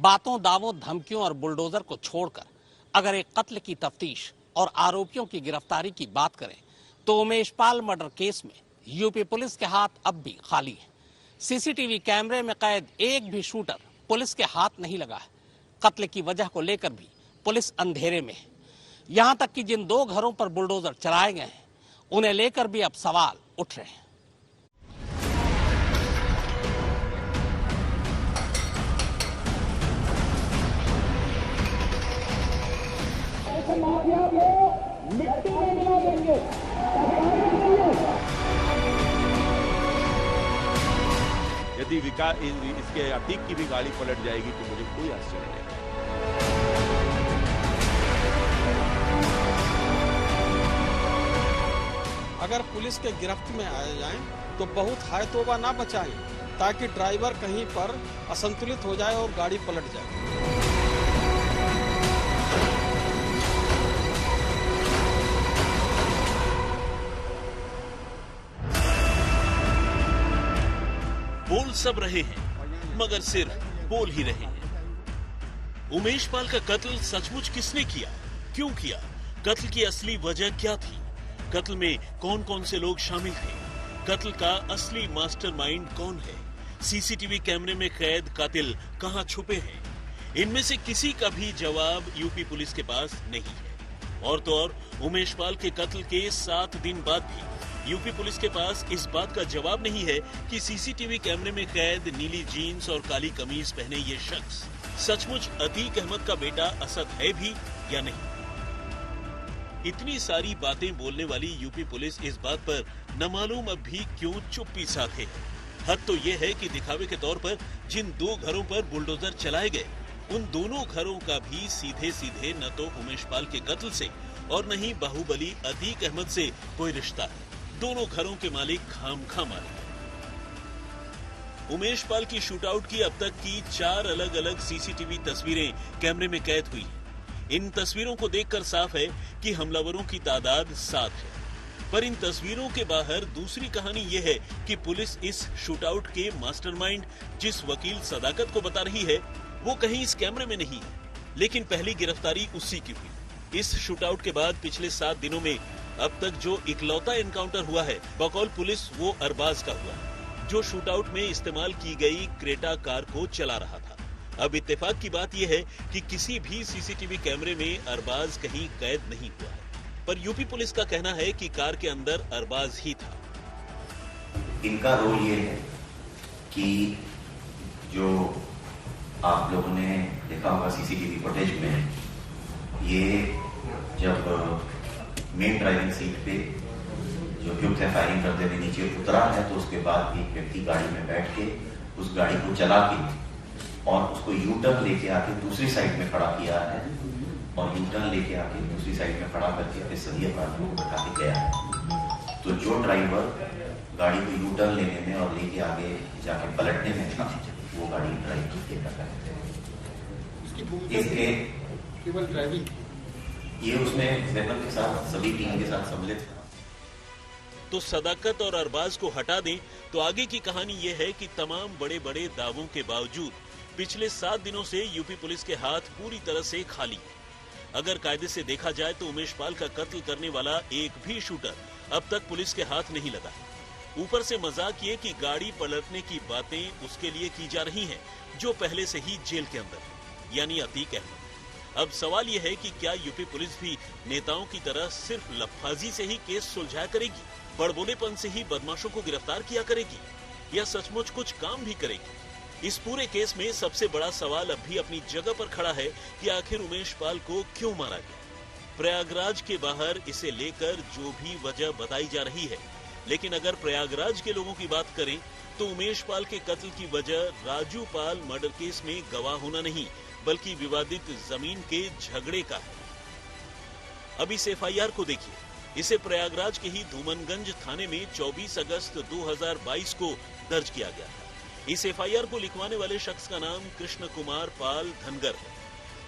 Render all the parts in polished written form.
बातों, दावों, धमकियों और बुलडोजर को छोड़कर अगर एक कत्ल की तफ्तीश और आरोपियों की गिरफ्तारी की बात करें तो उमेश पाल मर्डर केस में यूपी पुलिस के हाथ अब भी खाली है। सीसीटीवी कैमरे में कैद एक भी शूटर पुलिस के हाथ नहीं लगा है। कत्ल की वजह को लेकर भी पुलिस अंधेरे में है। यहां तक कि जिन 2 घरों पर बुलडोजर चलाए गए हैं उन्हें लेकर भी अब सवाल उठ रहे हैं। यदि विकास इसके अतीक की भी गाड़ी पलट जाएगी तो मुझे कोई आश्चर्य नहीं। अगर पुलिस के गिरफ्त में आ जाएं तो बहुत हाय तौबा ना बचाएं ताकि ड्राइवर कहीं पर असंतुलित हो जाए और गाड़ी पलट जाए। बोल सब रहे हैं मगर सिर्फ बोल ही रहे हैं। उमेश पाल का कत्ल सचमुच किसने किया, क्यों किया, कत्ल की असली वजह क्या थी, कत्ल में कौन कौन से लोग शामिल थे, कत्ल का असली मास्टरमाइंड कौन है, सीसीटीवी कैमरे में कैद कातिल कहां छुपे हैं, इनमें से किसी का भी जवाब यूपी पुलिस के पास नहीं है। और तो और उमेश पाल के कत्ल के 7 दिन बाद भी यूपी पुलिस के पास इस बात का जवाब नहीं है कि सीसीटीवी कैमरे में कैद नीली जीन्स और काली कमीज पहने ये शख्स सचमुच अतीक अहमद का बेटा असद है भी या नहीं। इतनी सारी बातें बोलने वाली यूपी पुलिस इस बात पर न मालूम अब भी क्यों चुप्पी साधे है। हद तो ये है कि दिखावे के तौर पर जिन 2 घरों पर बुलडोजर चलाए गए उन दोनों घरों का भी सीधे सीधे न तो उमेश पाल के कत्ल से और न ही बाहुबली अतीक अहमद से कोई रिश्ता है। दोनों घरों के मालिक खामखा मालिक हैं। उमेश पाल की शूटआउट की अब तक की 4 अलग अलग सीसीटीवी तस्वीरें कैमरे में कैद हुई हैं। इन तस्वीरों को देखकर साफ है कि हमलावरों की तादाद 7 है। पर इन तस्वीरों के बाहर दूसरी कहानी यह है कि पुलिस इस शूटआउट के मास्टरमाइंड जिस वकील सदाकत को बता रही है वो कहीं इस कैमरे में नहीं है, लेकिन पहली गिरफ्तारी उसी की हुई। इस शूटआउट के बाद पिछले 7 दिनों में अब तक जो इकलौता एनकाउंटर हुआ है बकौल पुलिस वो अरबाज का हुआ है, जो शूटआउट में इस्तेमाल की गई क्रेटा कार को चला रहा था। अब इत्तेफाक की बात यह है कि किसी भी सीसीटीवी कैमरे में अरबाज कहीं कैद नहीं हुआ है, पर यूपी पुलिस का कहना है कि कार के अंदर अरबाज ही था। इनका रोल ये है कि जो आप लोगों ने देखा होगा सीसीटीवी फुटेज में, ये जब मेन ड्राइविंग सीट पे जो युक्त है फायरिंग करते हुए नीचे उतरा है तो उसके बाद एक व्यक्ति गाड़ी में बैठ के उस गाड़ी को चला के और उसको यू टर्न लेके आके दूसरी साइड में खड़ा किया है और यू टर्न लेके आके दूसरी साइड में खड़ा करके अपने सभी अपराधियों को बैठा के गया है। तो जो ड्राइवर गाड़ी को यू टर्न लेने में और लेके आगे जाके पलटने में था वो गाड़ी ड्राइव इसके केवल ड्राइविंग ये उसमें वेपन के साथ सभी टीम के साथ सम्मिलित था। तो सदाकत और अरबाज को हटा दें तो आगे की कहानी यह है कि तमाम बड़े बड़े दावों के बावजूद पिछले 7 दिनों से यूपी पुलिस के हाथ पूरी तरह से खाली है। अगर कायदे से देखा जाए तो उमेश पाल का कत्ल करने वाला एक भी शूटर अब तक पुलिस के हाथ नहीं लगा है। ऊपर से मजाक ये कि गाड़ी पलटने की बातें उसके लिए की जा रही हैं जो पहले से ही जेल के अंदर है, यानी अतीक अहमद। अब सवाल यह है कि क्या यूपी पुलिस भी नेताओं की तरह सिर्फ लफाजी से ही केस सुलझाया करेगी, बड़बोलेपन से ही बदमाशों को गिरफ्तार किया करेगी, या सचमुच कुछ काम भी करेगी? इस पूरे केस में सबसे बड़ा सवाल अब भी अपनी जगह पर खड़ा है कि आखिर उमेश पाल को क्यों मारा गया। प्रयागराज के बाहर इसे लेकर जो भी वजह बताई जा रही है, लेकिन अगर प्रयागराज के लोगों की बात करें तो उमेश पाल के कत्ल की वजह राजू पाल मर्डर केस में गवाह होना नहीं बल्कि विवादित जमीन के झगड़े का है। अब इस एफआईआर को देखिए, इसे प्रयागराज के ही धूमनगंज थाने में 24 अगस्त 2022 को दर्ज किया गया था। इस एफआईआर को लिखवाने वाले शख्स का नाम कृष्ण कुमार पाल धनगर है,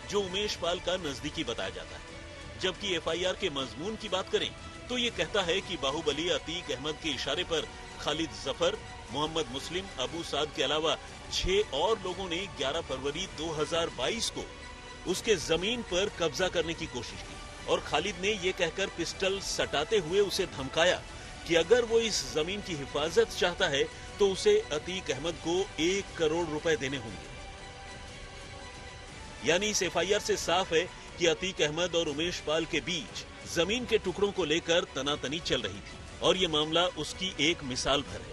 जो उमेश पाल का नजदीकी बताया जाता है। जबकि एफआईआर के मजमून की बात करें तो ये कहता है कि बाहुबली अतीक अहमद के इशारे पर खालिद जफर मोहम्मद मुस्लिम, अबू साद के अलावा 6 और लोगों ने 11 फरवरी 2022 को उसके जमीन पर कब्जा करने की कोशिश की और खालिद ने ये कहकर पिस्टल सटाते हुए उसे धमकाया कि अगर वो इस जमीन की हिफाजत चाहता है तो उसे अतीक अहमद को 1 करोड़ रुपए देने होंगे। यानी इस एफआईआर से साफ है कि अतीक अहमद और उमेश पाल के बीच जमीन के टुकड़ों को लेकर तनातनी चल रही थी और ये मामला उसकी एक मिसाल भर है।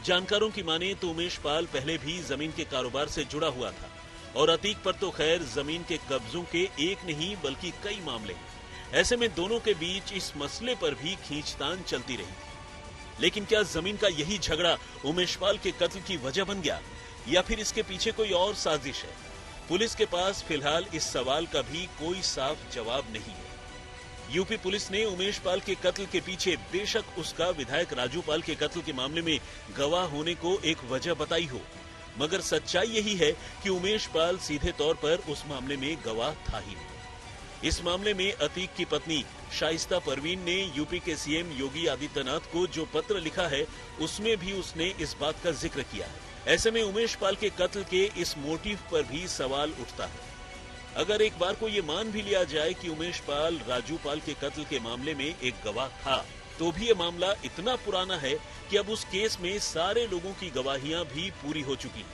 जानकारों की माने तो उमेश पाल पहले भी जमीन के कारोबार से जुड़ा हुआ था और अतीक पर तो खैर जमीन के कब्जों के एक नहीं बल्कि कई मामले हैं। ऐसे में दोनों के बीच इस मसले पर भी खींचतान चलती रही। लेकिन क्या जमीन का यही झगड़ा उमेश पाल के कत्ल की वजह बन गया या फिर इसके पीछे कोई और साजिश है? पुलिस के पास फिलहाल इस सवाल का भी कोई साफ जवाब नहीं है। यूपी पुलिस ने उमेश पाल के कत्ल के पीछे बेशक उसका विधायक राजू पाल के कत्ल के मामले में गवाह होने को एक वजह बताई हो, मगर सच्चाई यही है कि उमेश पाल सीधे तौर पर उस मामले में गवाह था ही नहीं। इस मामले में अतीक की पत्नी शाइस्ता परवीन ने यूपी के सीएम योगी आदित्यनाथ को जो पत्र लिखा है उसमें भी उसने इस बात का जिक्र किया है। ऐसे में उमेश पाल के कत्ल के इस मोटिव पर भी सवाल उठता है। अगर एक बार को ये मान भी लिया जाए कि उमेश पाल राजू पाल के कत्ल के मामले में एक गवाह था, तो भी ये मामला इतना पुराना है कि अब उस केस में सारे लोगों की गवाहियां भी पूरी हो चुकी हैं।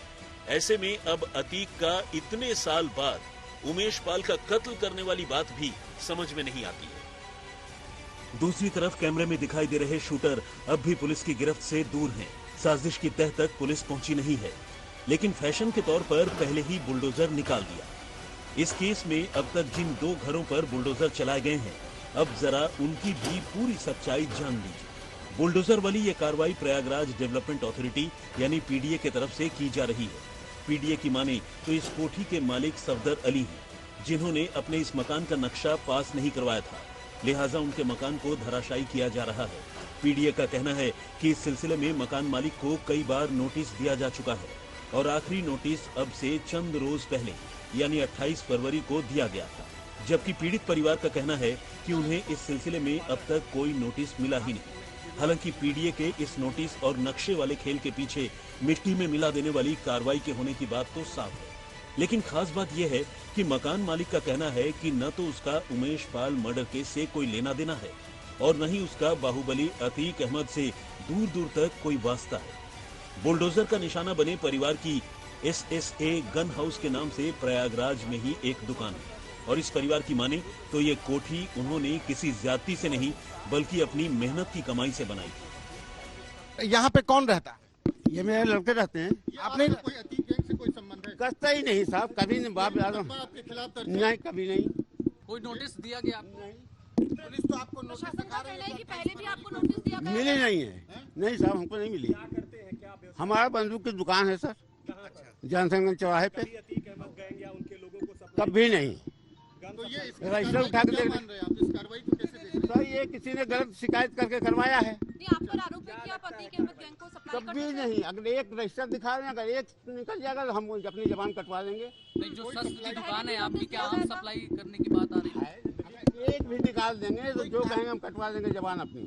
ऐसे में अब अतीक का इतने साल बाद उमेश पाल का कत्ल करने वाली बात भी समझ में नहीं आती है। दूसरी तरफ कैमरे में दिखाई दे रहे शूटर अब भी पुलिस की गिरफ्त से दूर हैं। साजिश की तह तक पुलिस पहुंची नहीं है, लेकिन फैशन के तौर पर पहले ही बुलडोजर निकाल दिया। इस केस में अब तक जिन 2 घरों पर बुलडोजर चलाए गए हैं, अब जरा उनकी भी पूरी सच्चाई जान लीजिए। बुलडोजर वाली ये कार्रवाई प्रयागराज डेवलपमेंट अथॉरिटी यानी पीडीए की तरफ से की जा रही है। पीडीए की माने तो इस कोठी के मालिक सफदर अली हैं, जिन्होंने अपने इस मकान का नक्शा पास नहीं करवाया था, लिहाजा उनके मकान को धराशायी किया जा रहा है। पीडीए का कहना है कि इस सिलसिले में मकान मालिक को कई बार नोटिस दिया जा चुका है और आखिरी नोटिस अब से चंद रोज पहले यानी 28 फरवरी को दिया गया था, जबकि पीड़ित परिवार का कहना है कि उन्हें इस सिलसिले में अब तक कोई नोटिस मिला ही नहीं। हालांकि पीडीए के इस नोटिस और नक्शे वाले खेल के पीछे मिट्टी में मिला देने वाली कार्रवाई के होने की बात तो साफ है, लेकिन खास बात यह है कि मकान मालिक का कहना है कि न तो उसका उमेश पाल मर्डर केस से कोई लेना देना है और न ही उसका बाहुबली अतीक अहमद से दूर दूर तक कोई वास्ता है। बुलडोजर का निशाना बने परिवार की SSA गन हाउस के नाम से प्रयागराज में ही एक दुकान है और इस परिवार की माने तो ये कोठी उन्होंने किसी ज्यादती से नहीं बल्कि अपनी मेहनत की कमाई से बनाई थी। यहाँ पे कौन रहता है? ये मेरे लड़के रहते हैं। आपने कोई अतीक गैंग से कोई संबंध है? कसता ही नहीं साहब, कभी नहीं। बाप आपके खिलाफ नहीं, कभी नहीं। कोई नोटिस दिया गया आपको? पुलिस तो आपको नोटिस दिखा रही है कि पहले भी आपको नोटिस दिया गया? मिली नहीं है। नहीं साहब, हमको नहीं मिली। हमारा बंदूक की दुकान है सर, जनसंगठन चौराहे पे। कभी नहीं। तो ये रजिस्टर उठा के देख इस कार्रवाई को कैसे देख सर, ये किसी ने गलत शिकायत करके करवाया है। नहीं, आप पर आरोप है कि आप अतीक अहमद गैंग को सप्लाई कभी नहीं। अगर एक रजिस्टर दिखा रहे हैं, अगर एक निकल जाएगा तो हम अपनी जबान कटवा देंगे। नहीं, जो शस्त्र की दुकान है आपकी, क्या आप सप्लाई करने की बात आ रही है? एक भी निकाल देंगे तो जो कहेंगे हम कटवा देंगे जबान अपनी,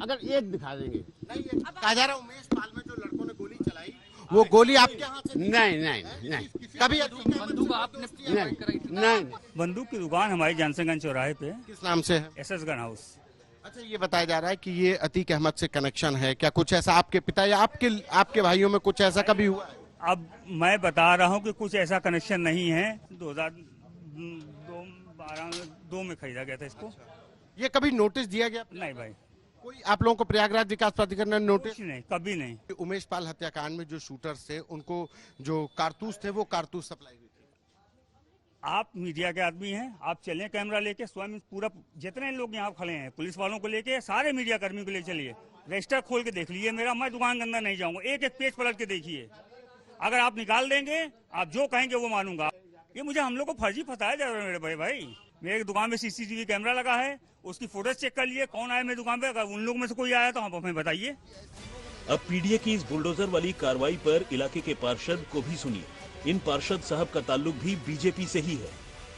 अगर एक दिखा देंगे। कहा जा रहा है उमेश पाल में जो लड़कों ने गोली चलाई, वो गोली आपके हाथ से नहीं। कभी बंदूक आपने कराई थी? नहीं। बंदूक की दुकान हमारी जानसंगंज चौराहे पे। किस नाम से है? SS gun house. अच्छा, ये बताया जा रहा है कि ये अतीक अहमद से कनेक्शन है, क्या कुछ ऐसा आपके पिता या आपके भाइयों में कुछ ऐसा कभी हुआ है? अब मैं बता रहा हूँ कि कुछ ऐसा कनेक्शन नहीं है। 2012 में खरीदा गया था इसको। ये कभी नोटिस दिया गया? नहीं भाई, कोई आप लोगों को प्रयागराज विकास प्राधिकरण ने नोटिस? नहीं, कभी नहीं। उमेश पाल हत्याकांड में जो शूटर्स थे उनको जो कारतूस थे वो कारतूस सप्लाई हुई थी। आप मीडिया के आदमी हैं, आप चलें कैमरा लेके, स्वयं पूरा जितने लोग यहाँ खड़े हैं पुलिस वालों को लेके, सारे मीडिया कर्मी को ले चलिए, रजिस्टर खोल के देख लीजिए मेरा। मैं दुकान के अंदर नहीं जाऊंगा, एक एक पेज पलट के देखिए। अगर आप निकाल देंगे, आप जो कहेंगे वो मानूंगा। ये मुझे हम लोग को फर्जी फंसाया जा रहा है मेरे भाई। मेरे दुकान में CCTV कैमरा लगा है, उसकी फोटोज चेक कर लिए, कौन आया मेरी दुकान पे। अगर उन लोगों में से कोई आया तो आप हमें बताइए। अब पीडीए की इस बुलडोजर वाली कार्रवाई पर इलाके के पार्षद को भी सुनिए। इन पार्षद साहब का ताल्लुक भी बीजेपी से ही है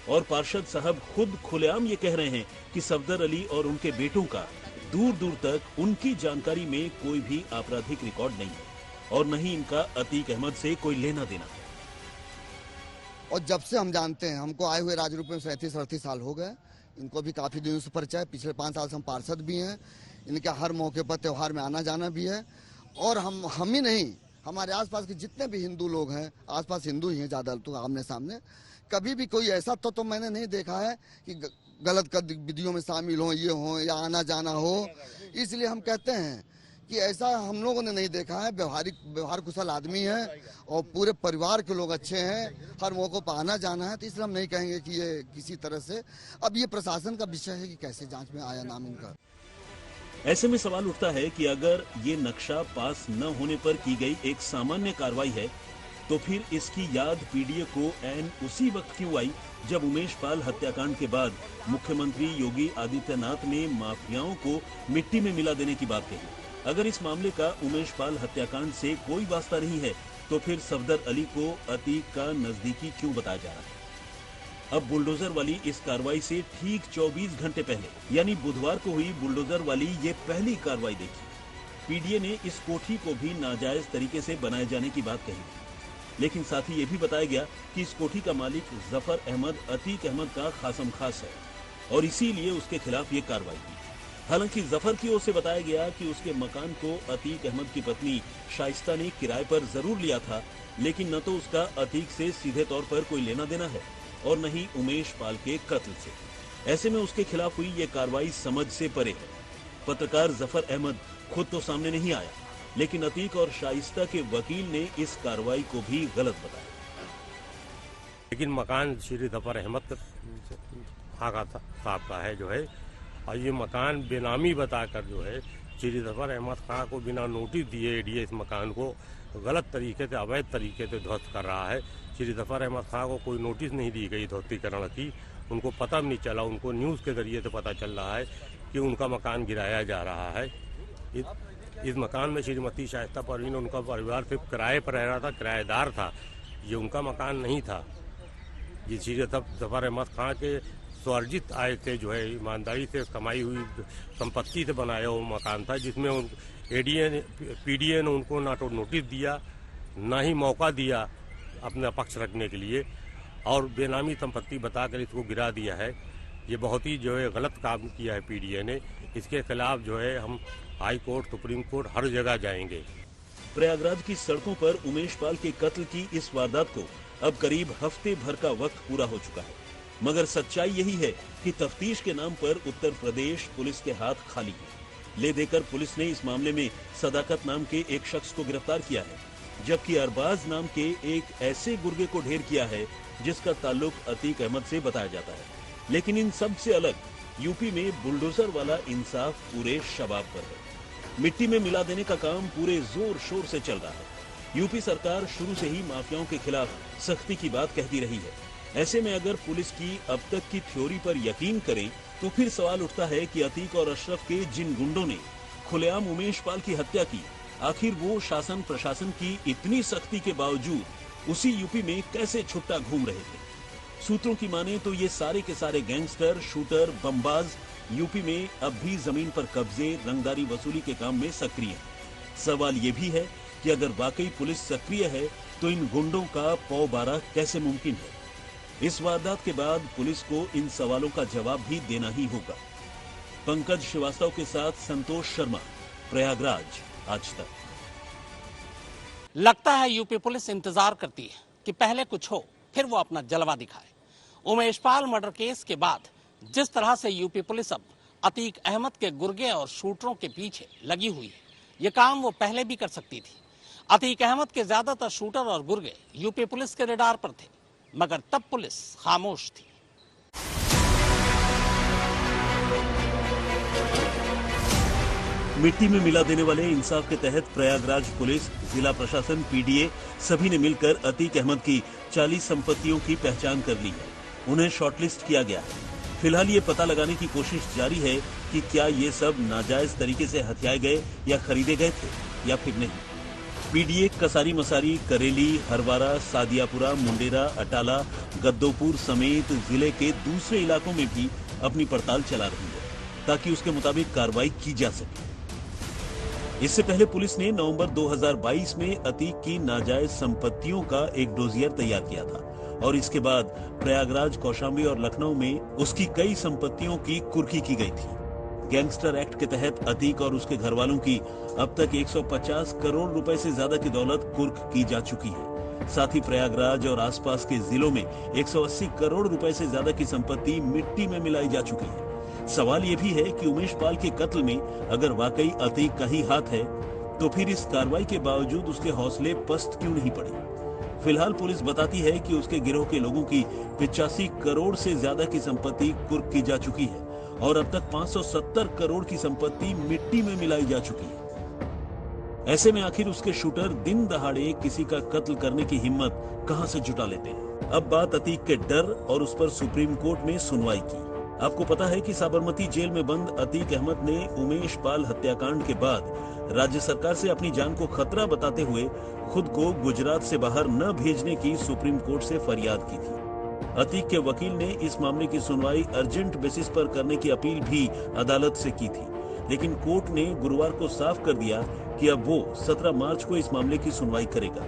और पार्षद साहब खुद खुलेआम ये कह रहे हैं कि सफदर अली और उनके बेटों का दूर दूर तक उनकी जानकारी में कोई भी आपराधिक रिकॉर्ड नहीं है। और न ही इनका अतीक अहमद से कोई लेना देना है। और जब से हम जानते हैं, हमको आए हुए राजरूप में 37-38 साल हो गए। इनको भी काफी दिनों से परिचय है। पिछले 5 साल से हम पार्षद भी हैं। इनके हर मौके पर त्योहार में आना जाना भी है। और हम ही नहीं, हमारे आसपास के जितने भी हिंदू लोग हैं, आसपास हिंदू ही हैं ज्यादा, तो आमने सामने कभी भी कोई ऐसा तो मैंने नहीं देखा है कि गलत गतिविधियों में शामिल हो, ये हो या आना जाना हो। इसलिए हम कहते हैं कि ऐसा हम लोगों ने नहीं देखा है। व्यवहार कुशल आदमी है और पूरे परिवार के लोग अच्छे हैं। हर मौकों पर आना जाना है, तो इसलिए हम नहीं कहेंगे कि ये किसी तरह से। अब ये प्रशासन का विषय है कि कैसे जांच में आया नाम इनका। ऐसे में सवाल उठता है कि अगर ये नक्शा पास न होने पर की गई एक सामान्य कार्रवाई है, तो फिर इसकी याद पीडीए को ऐन उसी वक्त क्यों आई जब उमेश पाल हत्याकांड के बाद मुख्यमंत्री योगी आदित्यनाथ ने माफियाओं को मिट्टी में मिला देने की बात कही। अगर इस मामले का उमेश पाल हत्याकांड से कोई वास्ता नहीं है, तो फिर सफदर अली को अतीक का नजदीकी क्यों बताया जा रहा है? अब बुलडोजर वाली इस कार्रवाई से ठीक 24 घंटे पहले यानी बुधवार को हुई बुलडोजर वाली ये पहली कार्रवाई देखी। पीडीए ने इस कोठी को भी नाजायज तरीके से बनाए जाने की बात कही, लेकिन साथ ही ये भी बताया गया कि इस कोठी का मालिक जफर अहमद अतीक अहमद का खासम खास है और इसीलिए उसके खिलाफ ये कार्रवाई की। हालांकि जफर की ओर से बताया गया कि उसके मकान को अतीक अहमद की पत्नी शाइस्ता ने किराए पर जरूर लिया था, लेकिन न तो उसका अतीक से सीधे तौर पर कोई लेना देना है और न ही उमेश पाल के कत्ल से। ऐसे में उसके खिलाफ हुई ये कार्रवाई समझ से परे है। पत्रकार जफर अहमद खुद तो सामने नहीं आया, लेकिन अतीक और शाइस्ता के वकील ने इस कार्रवाई को भी गलत बताया। लेकिन मकान श्री जफर अहमद आगा साहब का है जो है, और ये मकान बेनामी बताकर जो है श्री जफर अहमद खां को बिना नोटिस दिए एडीए इस मकान को गलत तरीके से, अवैध तरीके से ध्वस्त कर रहा है। श्री जफर अहमद खां को कोई नोटिस नहीं दी गई ध्वस्तीकरण की, उनको पता भी नहीं चला। उनको न्यूज़ के जरिए से पता चल रहा है कि उनका मकान गिराया जा रहा है। इस मकान में श्रीमती शाइस्ता परवीन उनका परिवार सिर्फ किराए पर रह रहा था, किराएदार था। ये उनका मकान नहीं था। ये श्री जफर अहमद खां के स्वार्जित आय से जो है ईमानदारी से कमाई हुई संपत्ति से बनाया हुआ मकान था, जिसमें पीडीए ने उनको ना तो नोटिस दिया, ना ही मौका दिया अपना पक्ष रखने के लिए, और बेनामी संपत्ति बताकर इसको गिरा दिया है। ये बहुत ही जो है गलत काम किया है पीडीए ने। इसके खिलाफ जो है हम हाई कोर्ट, सुप्रीम कोर्ट, हर जगह जाएंगे। प्रयागराज की सड़कों पर उमेश पाल के कत्ल की इस वारदात को अब करीब हफ्ते भर का वक्त पूरा हो चुका है, मगर सच्चाई यही है कि तफ्तीश के नाम पर उत्तर प्रदेश पुलिस के हाथ खाली है। ले देकर पुलिस ने इस मामले में सदाकत नाम के एक शख्स को गिरफ्तार किया है, जबकि अरबाज नाम के एक ऐसे गुर्गे को ढेर किया है जिसका ताल्लुक अतीक अहमद से बताया जाता है। लेकिन इन सब से अलग यूपी में बुलडोजर वाला इंसाफ पूरे शबाब पर है। मिट्टी में मिला देने का काम पूरे जोर शोर से चल रहा है। यूपी सरकार शुरू से ही माफियाओं के खिलाफ सख्ती की बात कहती रही है। ऐसे में अगर पुलिस की अब तक की थ्योरी पर यकीन करें, तो फिर सवाल उठता है कि अतीक और अशरफ के जिन गुंडों ने खुलेआम उमेश पाल की हत्या की, आखिर वो शासन प्रशासन की इतनी सख्ती के बावजूद उसी यूपी में कैसे छुट्टा घूम रहे थे। सूत्रों की माने तो ये सारे के सारे गैंगस्टर, शूटर, बमबाज यूपी में अब भी जमीन पर कब्जे, रंगदारी वसूली के काम में सक्रिय हैं। सवाल ये भी है कि अगर वाकई पुलिस सक्रिय है तो इन गुंडों का पौबारा कैसे मुमकिन है। इस वारदात के बाद पुलिस को इन सवालों का जवाब भी देना ही होगा। पंकज श्रीवास्तव के साथ संतोष शर्मा, प्रयागराज, आज तक। लगता है यूपी पुलिस इंतजार करती है कि पहले कुछ हो फिर वो अपना जलवा दिखाए। उमेश पाल मर्डर केस के बाद जिस तरह से यूपी पुलिस अब अतीक अहमद के गुर्गे और शूटरों के पीछे लगी हुई है, ये काम वो पहले भी कर सकती थी। अतीक अहमद के ज्यादातर शूटर और गुर्गे यूपी पुलिस के रडार पर थे, मगर तब पुलिस खामोश थी। मिट्टी में मिला देने वाले इंसाफ के तहत प्रयागराज पुलिस, जिला प्रशासन, पीडीए सभी ने मिलकर अतीक अहमद की 40 संपत्तियों की पहचान कर ली है। उन्हें शॉर्टलिस्ट किया गया है। फिलहाल ये पता लगाने की कोशिश जारी है कि क्या ये सब नाजायज तरीके से हथियाए गए या खरीदे गए थे या फिर नहीं। पीडीए कसारी मसारी, करेली, हरवारा, सादियापुरा, मुंडेरा, अटाला, गद्दोपुर समेत जिले के दूसरे इलाकों में भी अपनी पड़ताल चला रही है ताकि उसके मुताबिक कार्रवाई की जा सके। इससे पहले पुलिस ने नवंबर 2022 में अतीक की नाजायज संपत्तियों का एक डोजियर तैयार किया था और इसके बाद प्रयागराज, कौशाम्बी और लखनऊ में उसकी कई संपत्तियों की कुर्की की गई थी। गैंगस्टर एक्ट के तहत अतीक और उसके घरवालों की अब तक 150 करोड़ रुपए से ज्यादा की दौलत कुर्क की जा चुकी है। साथ ही प्रयागराज और आसपास के जिलों में 180 करोड़ रुपए से ज्यादा की संपत्ति मिट्टी में मिलाई जा चुकी है। सवाल ये भी है कि उमेश पाल के कत्ल में अगर वाकई अतीक का ही हाथ है तो फिर इस कार्रवाई के बावजूद उसके हौसले पस्त क्यों नहीं पड़े? फिलहाल पुलिस बताती है कि उसके गिरोह के लोगों की 85 करोड़ से ज्यादा की संपत्ति कुर्क की जा चुकी है और अब तक 570 करोड़ की संपत्ति मिट्टी में मिलाई जा चुकी है। ऐसे में आखिर उसके शूटर दिन दहाड़े किसी का कत्ल करने की हिम्मत कहां से जुटा लेते हैं? अब बात अतीक के डर और उस पर सुप्रीम कोर्ट में सुनवाई की। आपको पता है कि साबरमती जेल में बंद अतीक अहमद ने उमेश पाल हत्याकांड के बाद राज्य सरकार से अपनी जान को खतरा बताते हुए खुद को गुजरात से बाहर न भेजने की सुप्रीम कोर्ट से फरियाद की थी। अतीक के वकील ने इस मामले की सुनवाई अर्जेंट बेसिस पर करने की अपील भी अदालत से की थी, लेकिन कोर्ट ने गुरुवार को साफ कर दिया कि अब वो 17 मार्च को इस मामले की सुनवाई करेगा।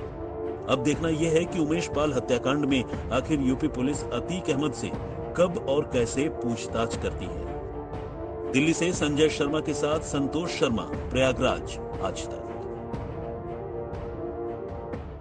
अब देखना यह है कि उमेश पाल हत्याकांड में आखिर यूपी पुलिस अतीक अहमद से कब और कैसे पूछताछ करती है। दिल्ली से संजय शर्मा के साथ संतोष शर्मा, प्रयागराज, आज तक।